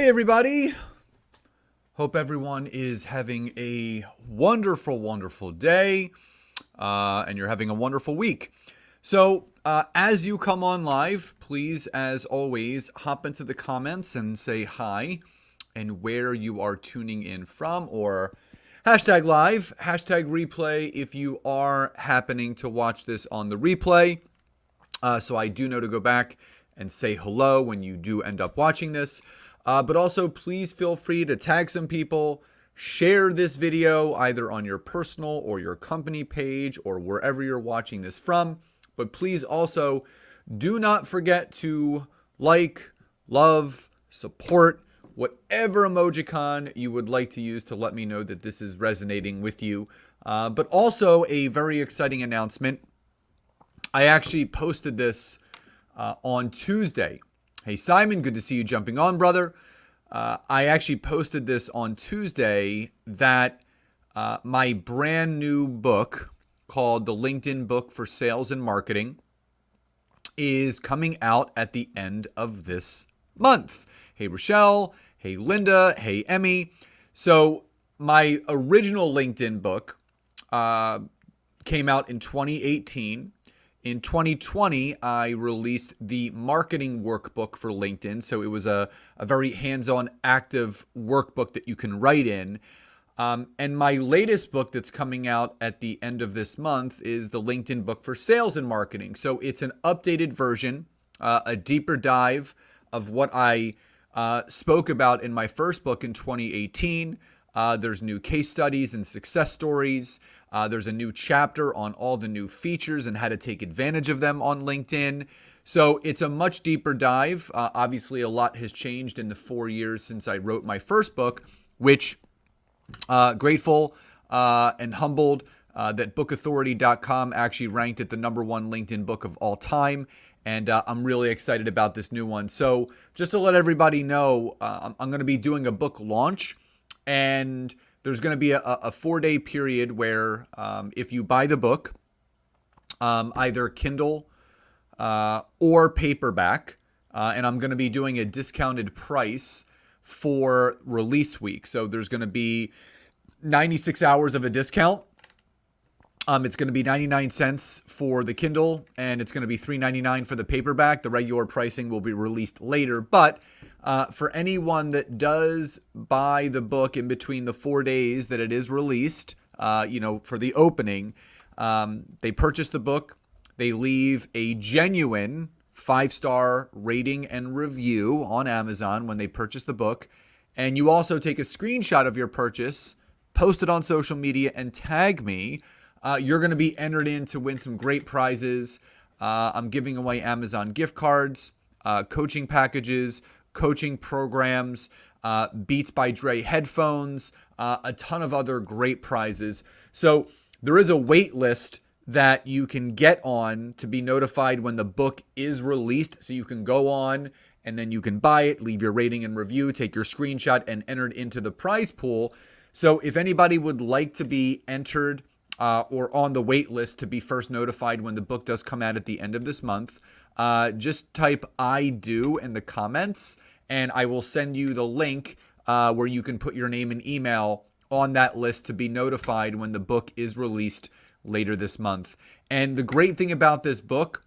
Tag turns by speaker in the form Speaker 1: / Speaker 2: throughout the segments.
Speaker 1: Hey everybody! Hope everyone is having a wonderful, wonderful day, and you're having a wonderful week. So, as you come on live, please, as always, hop into the comments and say hi and where you are tuning in from, or hashtag live, hashtag replay if you are happening to watch this on the replay. So I do know to go back and say hello when you do end up watching this. But also, please feel free to tag some people, share this video either on your personal or your company page or wherever you're watching this from. But please also do not forget to like, love, support, whatever emojicon you would like to use to let me know that this is resonating with you. But also a very exciting announcement. I actually posted this on Tuesday. Hey, Simon, good to see you jumping on, brother. I actually posted this on Tuesday that my brand new book called The LinkedIn Book for Sales and Marketing is coming out at the end of this month. Hey, Rochelle. Hey, Linda. Hey, Emmy. So my original LinkedIn book came out in 2018. In 2020, I released the marketing workbook for LinkedIn. So it was a very hands-on, active workbook that you can write in. And my latest book that's coming out at the end of this month is the LinkedIn book for sales and marketing. So it's an updated version, a deeper dive of what I spoke about in my first book in 2018. There's new case studies and success stories. There's a new chapter on all the new features and how to take advantage of them on LinkedIn. So it's a much deeper dive. Obviously, a lot has changed in the 4 years since I wrote my first book, which grateful and humbled that bookauthority.com actually ranked it the #1 LinkedIn book of all time. And I'm really excited about this new one. So just to let everybody know, I'm going to be doing a book launch. And there's going to be a 4-day period where if you buy the book, either Kindle or paperback, and I'm going to be doing a discounted price for release week. So there's going to be 96 hours of a discount. It's going to be 99 cents for the Kindle, and it's going to be $3.99 for the paperback. The regular pricing will be released later, but for anyone that does buy the book in between the 4 days that it is released, for the opening, they purchase the book, they leave a genuine 5-star rating and review on Amazon when they purchase the book, and you also take a screenshot of your purchase, post it on social media, and tag me. You're going to be entered in to win some great prizes. I'm giving away Amazon gift cards, coaching packages, coaching programs, Beats by Dre headphones, a ton of other great prizes. So there is a wait list that you can get on to be notified when the book is released. So you can go on and then you can buy it, leave your rating and review, take your screenshot, and enter it into the prize pool. So if anybody would like to be entered or on the wait list to be first notified when the book does come out at the end of this month, just type "I do" in the comments, and I will send you the link where you can put your name and email on that list to be notified when the book is released later this month. And the great thing about this book,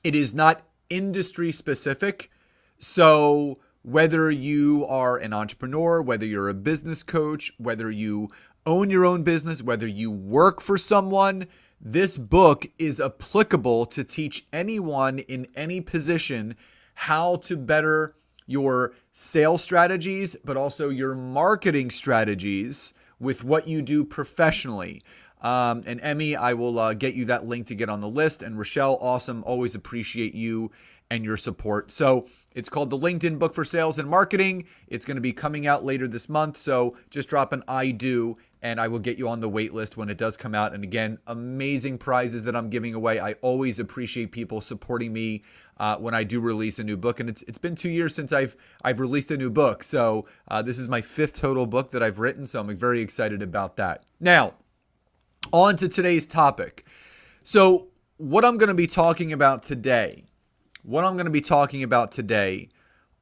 Speaker 1: it is not industry specific. So whether you are an entrepreneur, whether you're a business coach, whether you own your own business, whether you work for someone, this book is applicable to teach anyone in any position how to better your sales strategies, but also your marketing strategies with what you do professionally. And Emmy, I will get you that link to get on the list. And Rochelle, awesome. Always appreciate you and your support. So it's called the LinkedIn Book for Sales and Marketing. It's going to be coming out later this month. So just drop an "I do" and I will get you on the wait list when it does come out. And again, amazing prizes that I'm giving away. I always appreciate people supporting me when I do release a new book. And it's been 2 years since I've released a new book. So this is my 5th total book that I've written. So I'm very excited about that. Now, on to today's topic. So what I'm going to be talking about today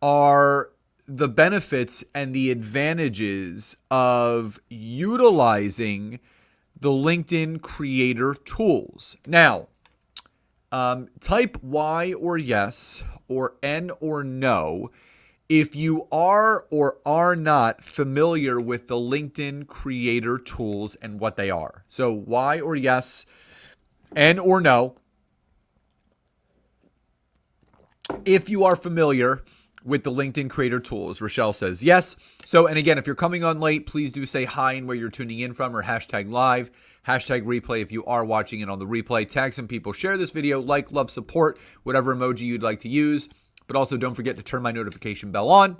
Speaker 1: are the benefits and the advantages of utilizing the LinkedIn creator tools. Now, type Y or yes or N or no if you are or are not familiar with the LinkedIn creator tools and what they are. So Y or yes, N or no if you are familiar with the LinkedIn creator tools. Rochelle says yes. So, and again, if you're coming on late, please do say hi and where you're tuning in from, or hashtag live, hashtag replay if you are watching it on the replay. Tag some people, share this video, like, love, support, whatever emoji you'd like to use. But also don't forget to turn my notification bell on.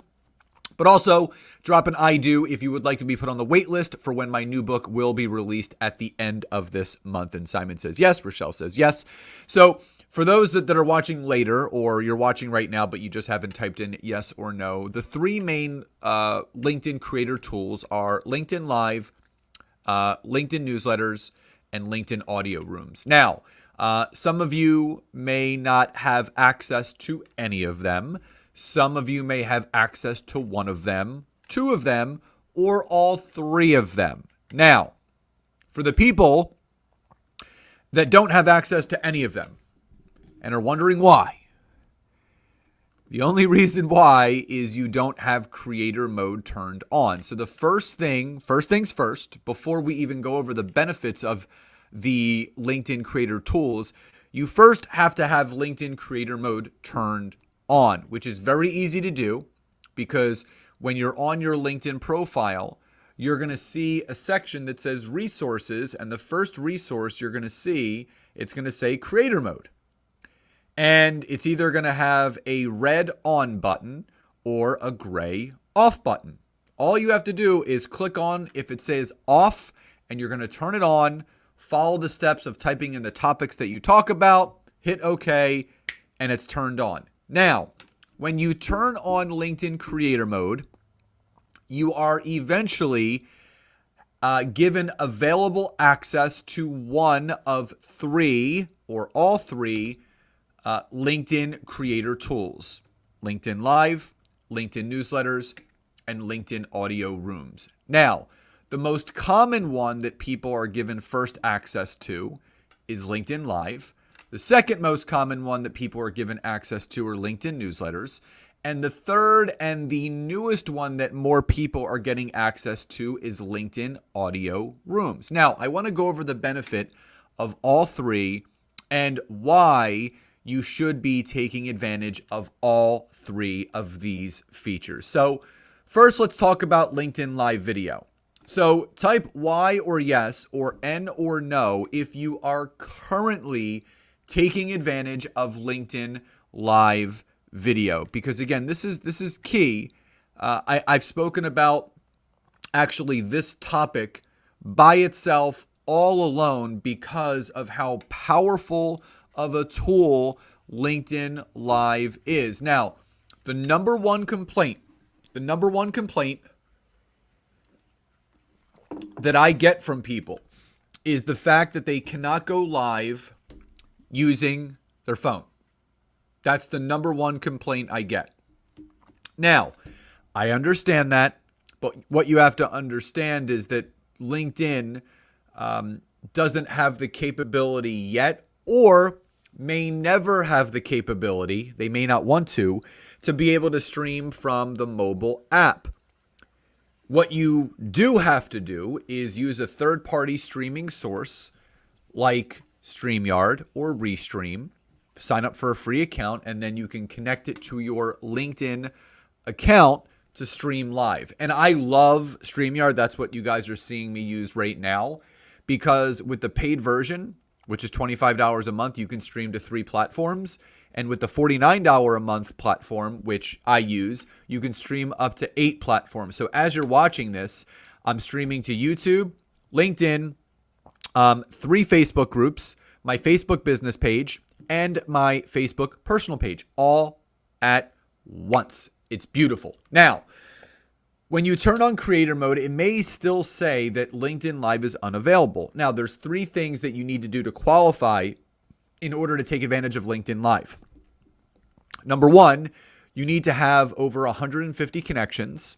Speaker 1: But also drop an I do if you would like to be put on the wait list for when my new book will be released at the end of this month. And Simon says yes. Rochelle says yes. So for those that are watching later, or you're watching right now, but you just haven't typed in yes or no, the three main LinkedIn creator tools are LinkedIn Live, LinkedIn Newsletters, and LinkedIn Audio Rooms. Now, some of you may not have access to any of them. Some of you may have access to one of them, two of them, or all three of them. Now, for the people that don't have access to any of them and are wondering why, the only reason why is you don't have creator mode turned on. So the first things first, before we even go over the benefits of the LinkedIn creator tools, you first have to have LinkedIn creator mode turned on, which is very easy to do because when you're on your LinkedIn profile, you're going to see a section that says resources, and the first resource you're going to see, it's going to say creator mode. And it's either going to have a red on button or a gray off button. All you have to do is click on if it says off, and you're going to turn it on, follow the steps of typing in the topics that you talk about, hit OK, and it's turned on. Now, when you turn on LinkedIn creator mode, you are eventually given available access to one of three or all three LinkedIn creator tools: LinkedIn Live, LinkedIn Newsletters, and LinkedIn Audio Rooms. Now, the most common one that people are given first access to is LinkedIn Live. The second most common one that people are given access to are LinkedIn Newsletters. And the third and the newest one that more people are getting access to is LinkedIn Audio Rooms. Now, I want to go over the benefit of all three and why you should be taking advantage of all three of these features. So first, let's talk about LinkedIn Live Video. So type Y or yes or N or no if you are currently taking advantage of LinkedIn Live Video, because again, this is key. I've spoken about actually this topic by itself all alone because of how powerful of a tool LinkedIn Live is. Now, the number one complaint that I get from people is the fact that they cannot go live using their phone. That's the number one complaint I get. Now, I understand that, but what you have to understand is that LinkedIn doesn't have the capability yet, or may never have the capability, they may not want to be able to stream from the mobile app. What you do have to do is use a third-party streaming source like StreamYard or Restream, sign up for a free account, and then you can connect it to your LinkedIn account to stream live. And I love StreamYard. That's what you guys are seeing me use right now, because with the paid version, which is $25 a month, you can stream to 3 platforms. And with the $49 a month platform, which I use, you can stream up to 8 platforms. So as you're watching this, I'm streaming to YouTube, LinkedIn, 3 Facebook groups, my Facebook business page, and my Facebook personal page, all at once. It's beautiful. Now, when you turn on creator mode, it may still say that LinkedIn Live is unavailable. Now, there's 3 things that you need to do to qualify in order to take advantage of LinkedIn Live. Number 1, you need to have over 150 connections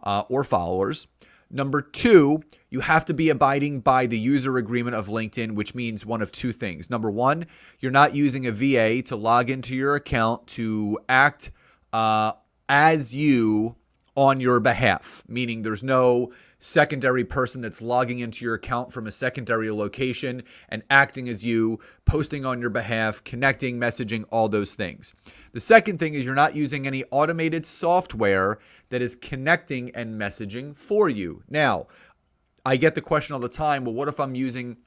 Speaker 1: or followers. Number 2, you have to be abiding by the user agreement of LinkedIn, which means one of 2 things. Number 1, you're not using a VA to log into your account to act as you on your behalf, meaning there's no secondary person that's logging into your account from a secondary location and acting as you, posting on your behalf, connecting, messaging, all those things. The second thing is you're not using any automated software that is connecting and messaging for you. Now, I get the question all the time, well, what if I'm using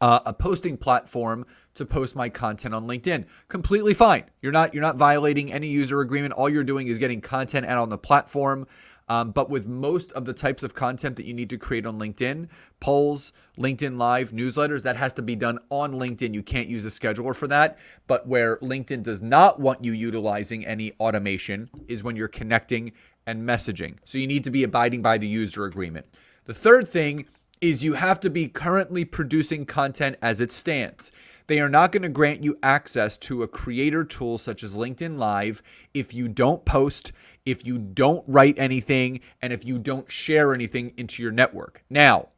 Speaker 1: a posting platform to post my content on LinkedIn? Completely fine. You're not violating any user agreement. All you're doing is getting content out on the platform. But with most of the types of content that you need to create on LinkedIn, polls, LinkedIn Live, newsletters, that has to be done on LinkedIn. You can't use a scheduler for that. But where LinkedIn does not want you utilizing any automation is when you're connecting and messaging. So you need to be abiding by the user agreement. The third thing is you have to be currently producing content as it stands. They are not going to grant you access to a creator tool such as LinkedIn Live if you don't post, if you don't write anything, and if you don't share anything into your network. Now,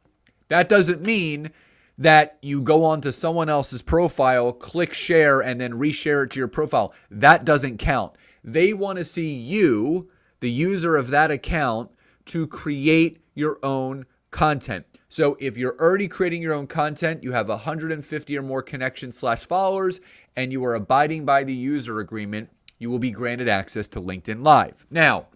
Speaker 1: that doesn't mean that you go onto someone else's profile, click share, and then reshare it to your profile. That doesn't count. They want to see you, the user of that account, to create your own content. So if you're already creating your own content, you have 150 or more connections/followers, and you are abiding by the user agreement, you will be granted access to LinkedIn Live. Now,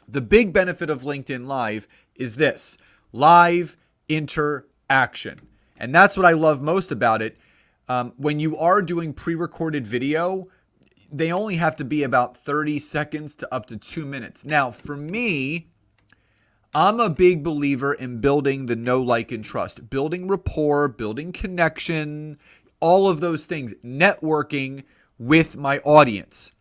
Speaker 1: the big benefit of LinkedIn Live is this: live interaction. And that's what I love most about it. When you are doing pre-recorded video, they only have to be about 30 seconds to up to 2 minutes. Now, for me, I'm a big believer in building the know, like, and trust, building rapport, building connection, all of those things, networking with my audience.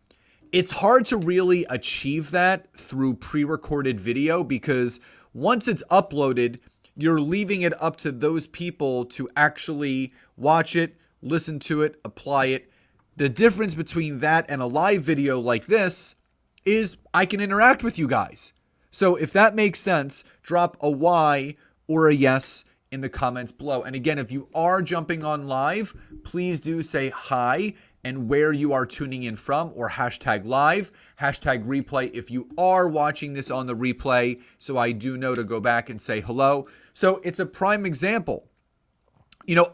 Speaker 1: It's hard to really achieve that through pre-recorded video because once it's uploaded, you're leaving it up to those people to actually watch it, listen to it, apply it. The difference between that and a live video like this is I can interact with you guys. So if that makes sense, drop a Y or a yes in the comments below. And again, if you are jumping on live, please do say hi and where you are tuning in from, or hashtag live, hashtag replay if you are watching this on the replay, so I do know to go back and say hello. So it's a prime example.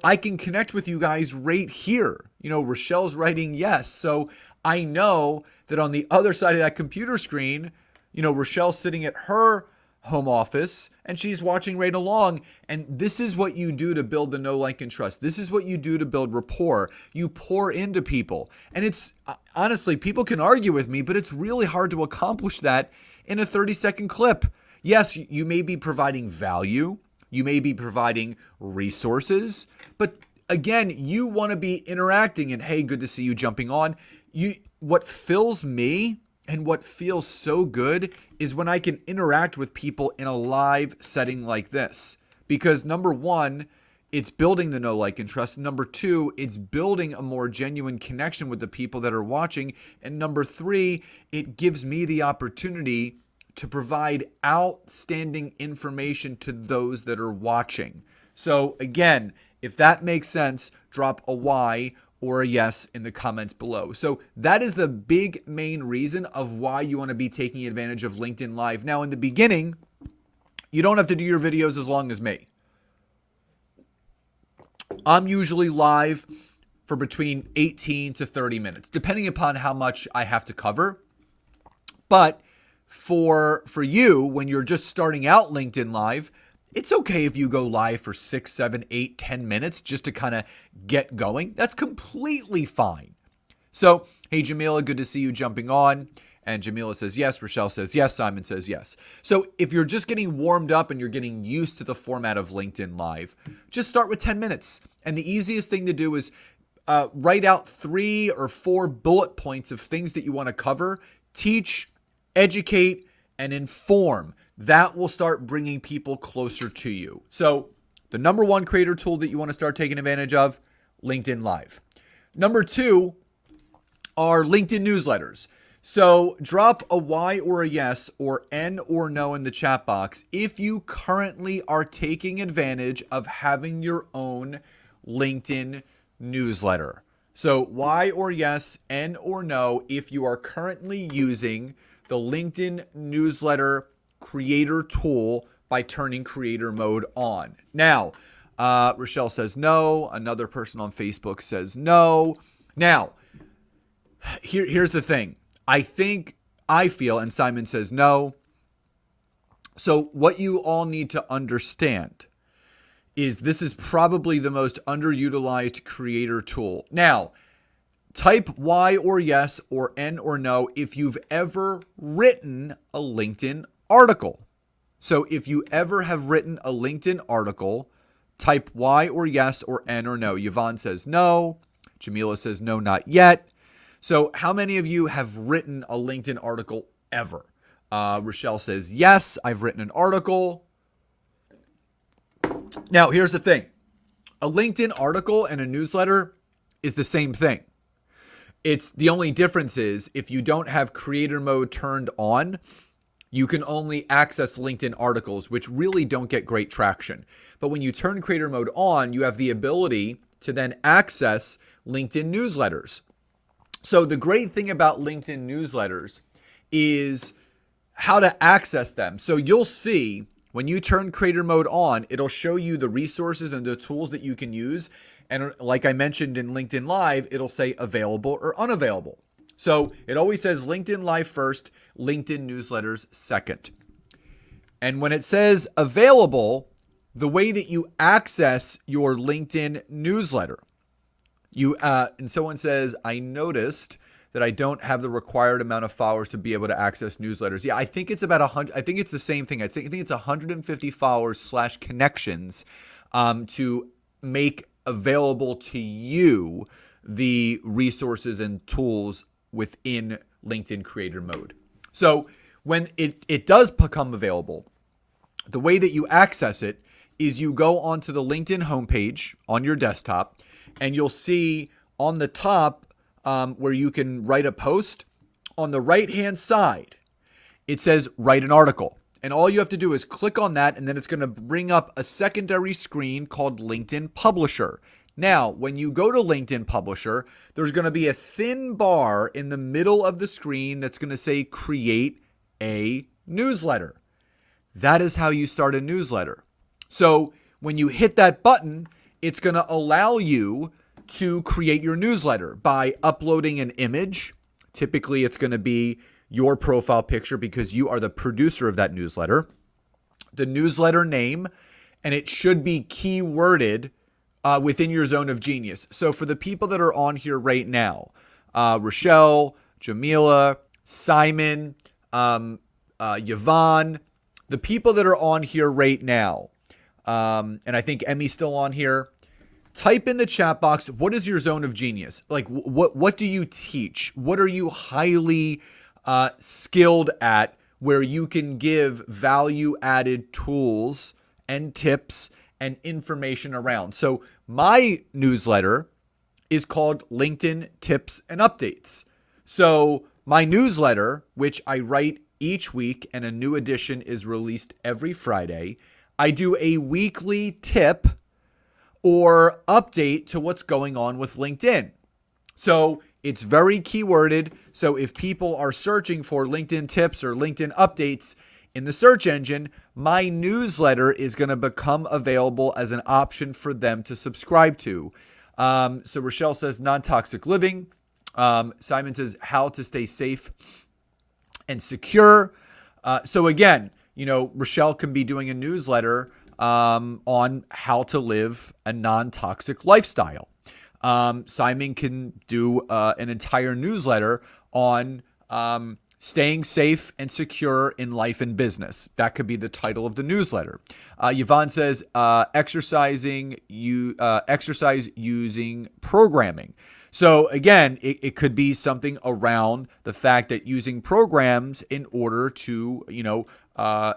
Speaker 1: I can connect with you guys right here. Rochelle's writing yes. So I know that on the other side of that computer screen, Rochelle's sitting at her home office and she's watching right along. And this is what you do to build the know, like, and trust. This is what you do to build rapport. You pour into people. And it's honestly, people can argue with me, but it's really hard to accomplish that in a 30-second clip. Yes, you may be providing value. You may be providing resources. But again, you want to be interacting and, hey, good to see you jumping on. What fills me and what feels so good is when I can interact with people in a live setting like this. Because number one, it's building the know, like, and trust. Number two, it's building a more genuine connection with the people that are watching. And number three, it gives me the opportunity to provide outstanding information to those that are watching. So again, if that makes sense, drop a Y or a yes in the comments below. So that is the big main reason of why you want to be taking advantage of LinkedIn Live. Now, in the beginning, you don't have to do your videos as long as me. I'm usually live for between 18 to 30 minutes, depending upon how much I have to cover. But for you, when you're just starting out LinkedIn Live, it's okay if you go live for 6, 7, 8, 10 minutes just to kind of get going. That's completely fine. So, hey, Jamila, good to see you jumping on. And Jamila says yes. Rochelle says yes. Simon says yes. So if you're just getting warmed up and you're getting used to the format of LinkedIn Live, just start with 10 minutes. And the easiest thing to do is write out 3 or 4 bullet points of things that you want to cover, teach, educate, and inform. That will start bringing people closer to you. So the number one creator tool that you want to start taking advantage of, LinkedIn Live. Number 2 are LinkedIn newsletters. So drop a Y or a yes or N or no in the chat box if you currently are taking advantage of having your own LinkedIn newsletter. So Y or yes, N or no if you are currently using the LinkedIn newsletter creator tool by turning creator mode on. Now, Rochelle says no. Another person on Facebook says no. Now, here's the thing. I feel, and Simon says no. So what you all need to understand is this is probably the most underutilized creator tool. Now, type Y or yes or N or no if you've ever written a LinkedIn article. So if you ever have written a LinkedIn article, type Y or yes or N or no. Yvonne says no. Jamila says no, not yet. So how many of you have written a LinkedIn article ever? Rochelle says, yes, I've written an article. Now, here's the thing. A LinkedIn article and a newsletter is the same thing. It's the only difference is if you don't have creator mode turned on, you can only access LinkedIn articles, which really don't get great traction. But when you turn creator mode on, you have the ability to then access LinkedIn newsletters. So the great thing about LinkedIn newsletters is how to access them. So you'll see when you turn creator mode on, it'll show you the resources and the tools that you can use. And like I mentioned in LinkedIn Live, it'll say available or unavailable. So it always says LinkedIn Live first, LinkedIn newsletters second. And when it says available, the way that you access your LinkedIn newsletter, and someone says, I noticed that I don't have the required amount of followers to be able to access newsletters. Yeah, I think it's about 100. I think it's the same thing. I think it's 150 followers / connections to make available to you the resources and tools within LinkedIn creator mode. So when it does become available, the way that you access it is you go onto the LinkedIn homepage on your desktop, and you'll see on the top where you can write a post. On the right-hand side, it says write an article. And all you have to do is click on that, and then it's going to bring up a secondary screen called LinkedIn Publisher. Now, when you go to LinkedIn Publisher, there's going to be a thin bar in the middle of the screen that's going to say create a newsletter. That is how you start a newsletter. So when you hit that button, it's going to allow you to create your newsletter by uploading an image. Typically, it's going to be your profile picture because you are the producer of that newsletter, the newsletter name, and it should be keyworded within your zone of genius. So for the people that are on here right now, Rochelle, Jamila, Simon, Yvonne, the people that are on here right now, and I think Emmy's still on here, type in the chat box, what is your zone of genius? Like, what do you teach? What are you highly skilled at where you can give value-added tools and tips and information around? So my newsletter is called LinkedIn Tips and Updates. So my newsletter, which I write each week and a new edition is released every Friday, I do a weekly tip or update to what's going on with LinkedIn. So it's very keyworded. So if people are searching for LinkedIn tips or LinkedIn updates in the search engine, my newsletter is going to become available as an option for them to subscribe to. So Rochelle says non-toxic living. Simon says how to stay safe and secure. So again, Rochelle can be doing a newsletter on how to live a non-toxic lifestyle. Simon can do an entire newsletter on staying safe and secure in life and business. That could be the title of the newsletter. Yvonne says exercise using programming. So again, it could be something around the fact that using programs in order to,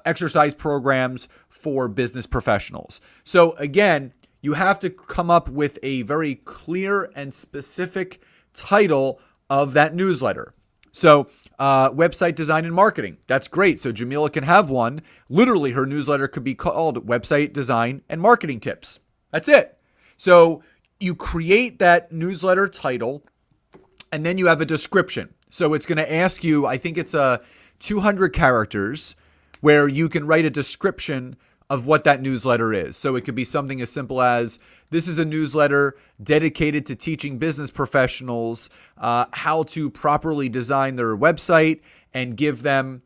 Speaker 1: exercise programs for business professionals. So again, you have to come up with a very clear and specific title of that newsletter. So website design and marketing, that's great. So Jamila can have one. Literally, her newsletter could be called Website Design and Marketing Tips. That's it. So you create that newsletter title, and then you have a description. So it's going to ask you, I think it's 200 characters, where you can write a description of what that newsletter is. So it could be something as simple as, this is a newsletter dedicated to teaching business professionals how to properly design their website and give them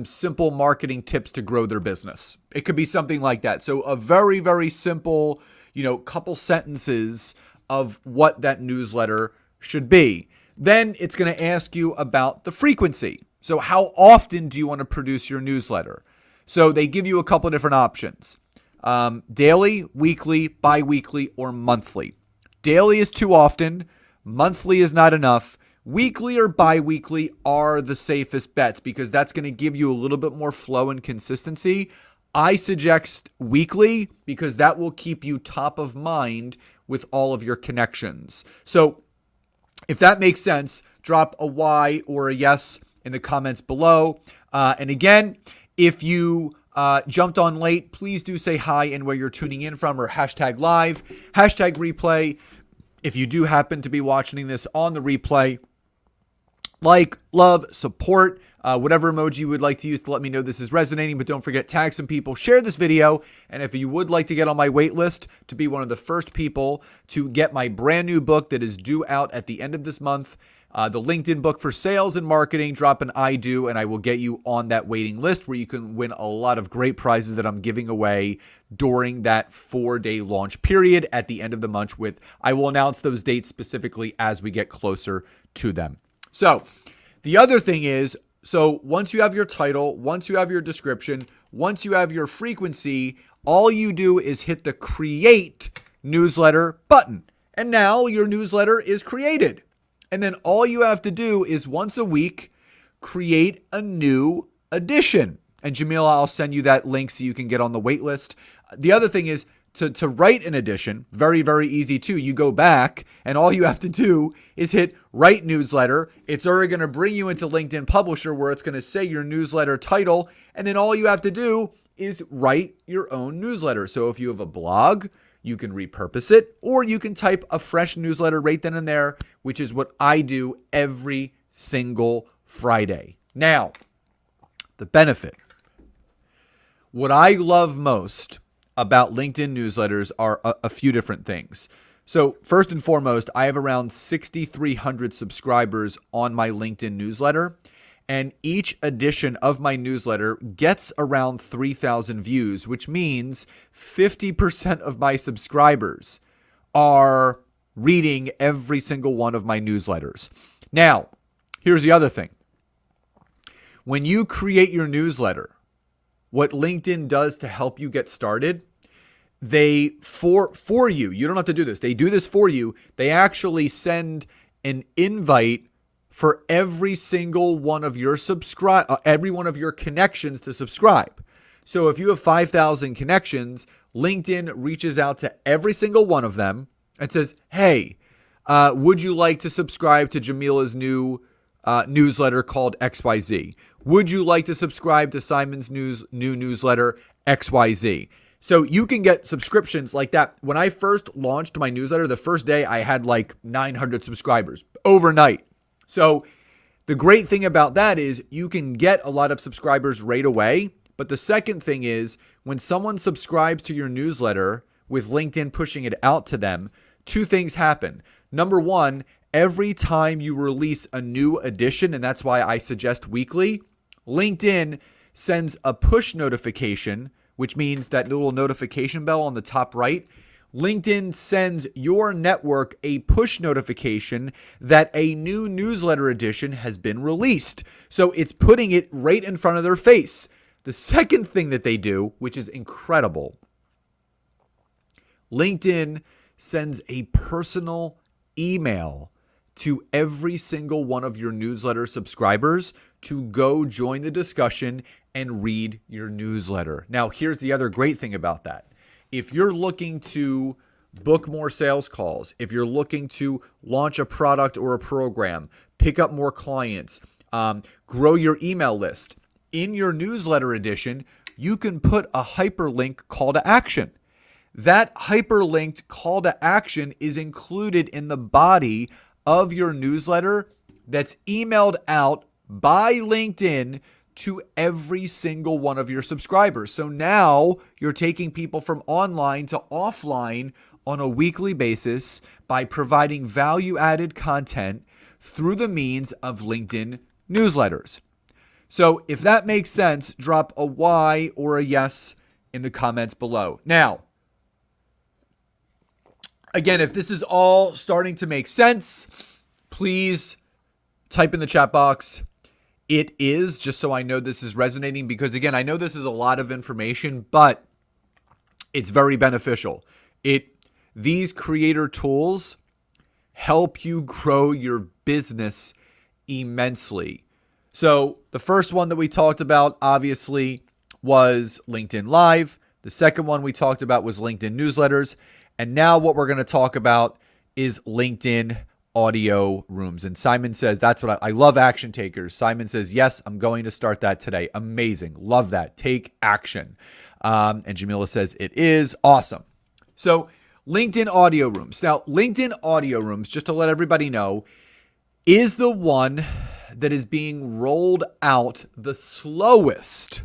Speaker 1: simple marketing tips to grow their business. It could be something like that. So a very, very simple, couple sentences of what that newsletter should be. Then it's going to ask you about the frequency. So how often do you want to produce your newsletter? So they give you a couple of different options. Daily, weekly, bi-weekly, or monthly. Daily is too often. Monthly is not enough. Weekly or bi-weekly are the safest bets because that's going to give you a little bit more flow and consistency. I suggest weekly because that will keep you top of mind with all of your connections. So if that makes sense, drop a Y or a yes in the comments below. And again, if you jumped on late, please do say hi and where you're tuning in from, or hashtag live, hashtag replay. If you do happen to be watching this on the replay, like, love, support, whatever emoji you would like to use to let me know this is resonating. But don't forget, tag some people, share this video. And if you would like to get on my wait list to be one of the first people to get my brand new book that is due out at the end of this month, the LinkedIn book for sales and marketing, drop an I do, and I will get you on that waiting list where you can win a lot of great prizes that I'm giving away during that 4-day launch period at the end of the month. I will announce those dates specifically as we get closer to them. So the other thing is, so once you have your title, once you have your description, once you have your frequency, all you do is hit the create newsletter button. And now your newsletter is created. And then all you have to do is once a week, create a new edition. And Jamila, I'll send you that link so you can get on the wait list. The other thing is to write an edition, very, very easy too. You go back and all you have to do is hit write newsletter. It's already going to bring you into LinkedIn Publisher where it's going to say your newsletter title. And then all you have to do is write your own newsletter. So if you have a blog, you can repurpose it, or you can type a fresh newsletter right then and there, which is what I do every single Friday. Now, the benefit. What I love most about LinkedIn newsletters are a few different things. So first and foremost, I have around 6,300 subscribers on my LinkedIn newsletter. And each edition of my newsletter gets around 3,000 views, which means 50% of my subscribers are reading every single one of my newsletters. Now, here's the other thing. When you create your newsletter, what LinkedIn does to help you get started, they, for you don't have to do this. They do this for you. They actually send an invite for every single one of your every one of your connections to subscribe. So if you have 5,000 connections, LinkedIn reaches out to every single one of them and says, hey, would you like to subscribe to Jamila's new newsletter called XYZ? Would you like to subscribe to Simon's new newsletter XYZ? So you can get subscriptions like that. When I first launched my newsletter, the first day I had like 900 subscribers overnight. So the great thing about that is you can get a lot of subscribers right away. But the second thing is when someone subscribes to your newsletter with LinkedIn pushing it out to them, two things happen. Number one, every time you release a new edition, and that's why I suggest weekly, LinkedIn sends a push notification, which means that little notification bell on the top right. LinkedIn sends your network a push notification that a new newsletter edition has been released. So it's putting it right in front of their face. The second thing that they do, which is incredible, LinkedIn sends a personal email to every single one of your newsletter subscribers to go join the discussion and read your newsletter. Now, here's the other great thing about that. If you're looking to book more sales calls, if you're looking to launch a product or a program, pick up more clients, grow your email list, in your newsletter edition, you can put a hyperlink call to action. That hyperlinked call to action is included in the body of your newsletter that's emailed out by LinkedIn to every single one of your subscribers. So now you're taking people from online to offline on a weekly basis by providing value-added content through the means of LinkedIn newsletters. So if that makes sense, drop a Y or a yes in the comments below. Now, again, if this is all starting to make sense, please type in the chat box. It is, just so I know this is resonating, because again, I know this is a lot of information, but it's very beneficial. These creator tools help you grow your business immensely. So the first one that we talked about, obviously, was LinkedIn Live. The second one we talked about was LinkedIn newsletters. And now what we're going to talk about is LinkedIn audio rooms. And Simon says, that's what I love action takers. Simon says, yes, I'm going to start that today. Amazing. Love that. Take action. And Jamila says, it is awesome. So LinkedIn audio rooms. Now, LinkedIn audio rooms, just to let everybody know, is the one that is being rolled out the slowest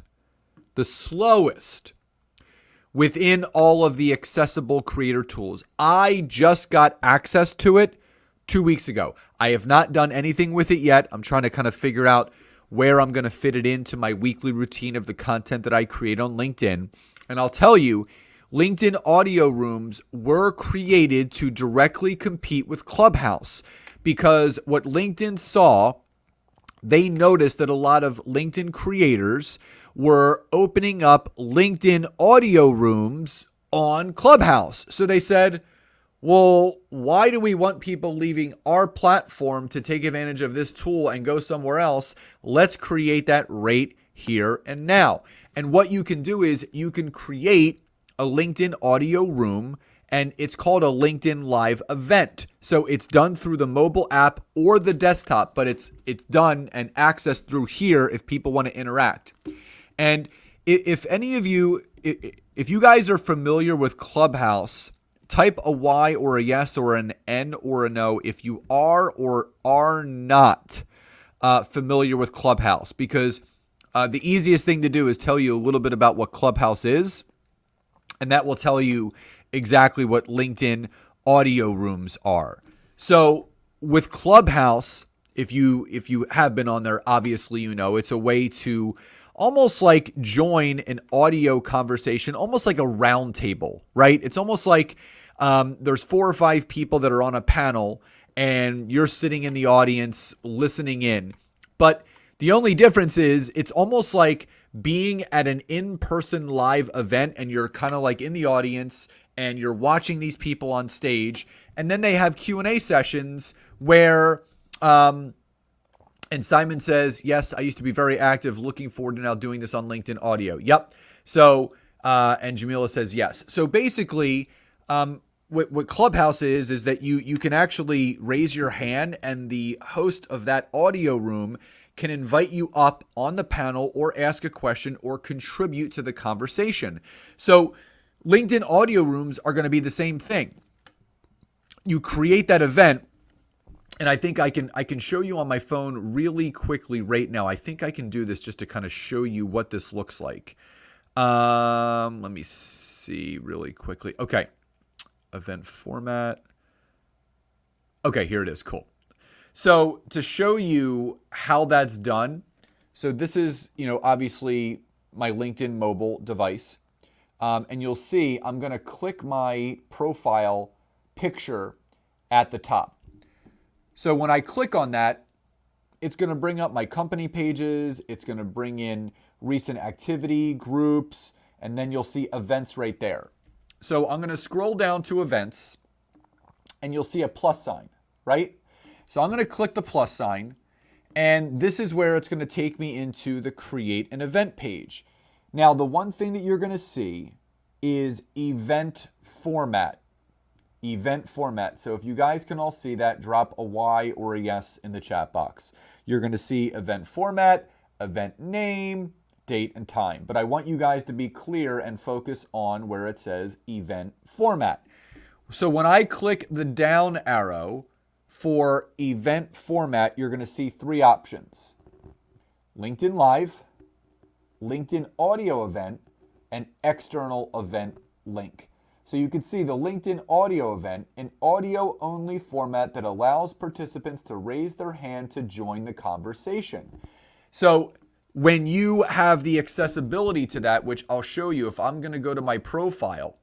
Speaker 1: within all of the accessible creator tools. I just got access to it 2 weeks ago. I have not done anything with it yet. I'm trying to kind of figure out where I'm going to fit it into my weekly routine of the content that I create on LinkedIn. And I'll tell you, LinkedIn audio rooms were created to directly compete with Clubhouse, because what LinkedIn saw, they noticed that a lot of LinkedIn creators were opening up LinkedIn audio rooms on Clubhouse. So they said, well, why do we want people leaving our platform to take advantage of this tool and go somewhere else? Let's create that right here and now. And what you can do is you can create a LinkedIn audio room, and it's called a LinkedIn Live event. So it's done through the mobile app or the desktop, but it's done and accessed through here if people want to interact. And if any of you, if you guys are familiar with Clubhouse, type a Y or a yes or an N or a no if you are or are not familiar with Clubhouse, because the easiest thing to do is tell you a little bit about what Clubhouse is, and that will tell you exactly what LinkedIn audio rooms are. So with Clubhouse, if you have been on there, obviously you know it's a way to almost like join an audio conversation, almost like a round table, right? It's almost like there's 4 or 5 people that are on a panel and you're sitting in the audience listening in. But the only difference is it's almost like being at an in-person live event, and you're kind of like in the audience and you're watching these people on stage, and then they have Q&A sessions where and Simon says, yes, I used to be very active, looking forward to now doing this on LinkedIn audio. Yep. So, and Jamila says, yes. So basically, what Clubhouse is that you can actually raise your hand, and the host of that audio room can invite you up on the panel or ask a question or contribute to the conversation. So LinkedIn audio rooms are going to be the same thing. You create that event. And I think I can show you on my phone really quickly right now. I think I can do this just to kind of show you what this looks like. Let me see really quickly. Okay. Event format. Okay, here it is. Cool. So to show you how that's done, so this is, obviously my LinkedIn mobile device. And you'll see I'm going to click my profile picture at the top. So when I click on that, it's going to bring up my company pages. It's going to bring in recent activity groups, and then you'll see events right there. So I'm going to scroll down to events, and you'll see a plus sign, right? So I'm going to click the plus sign, and this is where it's going to take me into the create an event page. Now, the one thing that you're going to see is event format. event format. So if you guys can all see that, drop a Y or a yes in the chat box. You're going to see event format, event name, date, and time. But I want you guys to be clear and focus on where it says event format. So when I click the down arrow for event format, you're going to see three options: LinkedIn Live, LinkedIn audio event, and external event link. So you can see the LinkedIn audio event, an audio only format that allows participants to raise their hand to join the conversation. So when you have the accessibility to that, which I'll show you, if I'm going to go to my profile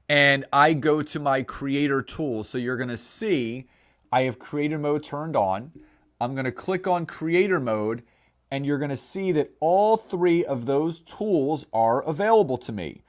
Speaker 1: and I go to my creator tools, so you're going to see I have creator mode turned on. I'm going to click on creator mode, and you're going to see that all three of those tools are available to me: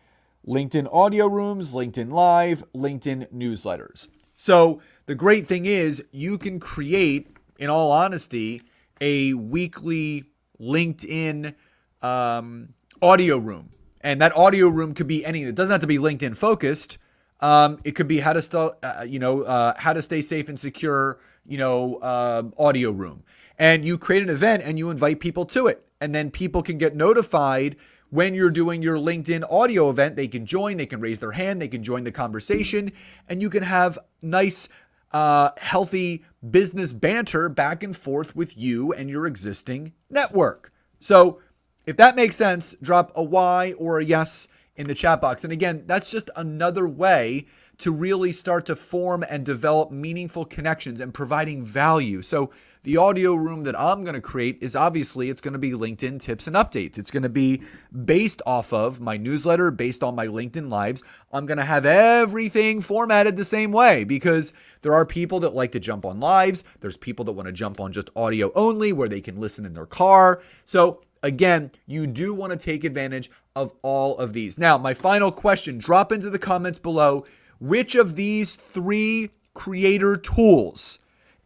Speaker 1: LinkedIn audio rooms, LinkedIn Live, LinkedIn newsletters. So the great thing is you can create, in all honesty, a weekly LinkedIn audio room. And that audio room could be anything. It doesn't have to be LinkedIn focused. It could be how to stay safe and secure, audio room. And you create an event and you invite people to it. And then people can get notified when you're doing your LinkedIn audio event. They can join, they can raise their hand, they can join the conversation, and you can have nice, healthy business banter back and forth with you and your existing network. So if that makes sense, drop a Y or a yes in the chat box. And again, that's just another way to really start to form and develop meaningful connections and providing value. So the audio room that I'm going to create is obviously, it's going to be LinkedIn tips and updates. It's going to be based off of my newsletter, based on my LinkedIn Lives. I'm going to have everything formatted the same way because there are people that like to jump on lives. There's people that want to jump on just audio only where they can listen in their car. So again, you do want to take advantage of all of these. Now, my final question, drop into the comments below, which of these three creator tools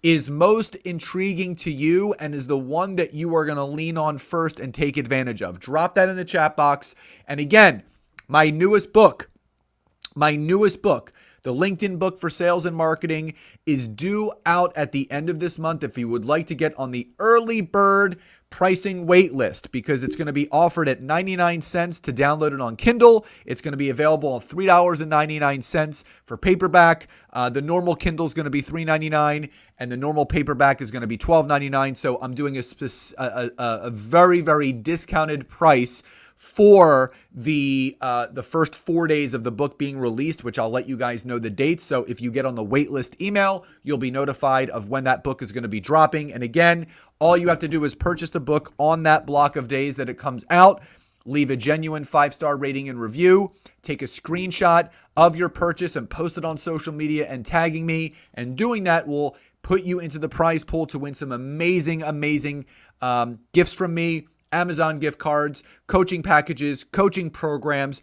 Speaker 1: is most intriguing to you and is the one that you are going to lean on first and take advantage of? Drop that in the chat box. And again, my newest book, the LinkedIn book for sales and marketing, is due out at the end of this month if you would like to get on the early bird pricing wait list, because it's going to be offered at 99 cents to download it on Kindle. It's going to be available at $3.99 for paperback. The normal Kindle is going to be $3.99 and the normal paperback is going to be $12.99. So I'm doing a very, very discounted price for the first 4 days of the book being released, which I'll let you guys know the dates. So if you get on the waitlist email, you'll be notified of when that book is going to be dropping. And again, all you have to do is purchase the book on that block of days that it comes out, leave a genuine 5-star rating and review, take a screenshot of your purchase and post it on social media and tagging me. And doing that will put you into the prize pool to win some amazing, amazing gifts from me. Amazon gift cards, coaching packages, coaching programs,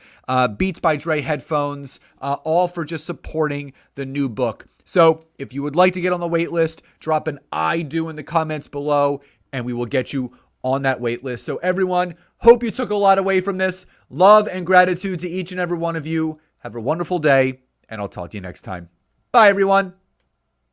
Speaker 1: Beats by Dre headphones, all for just supporting the new book. So if you would like to get on the wait list, drop an I do in the comments below and we will get you on that wait list. So everyone, hope you took a lot away from this. Love and gratitude to each and every one of you. Have a wonderful day and I'll talk to you next time. Bye everyone.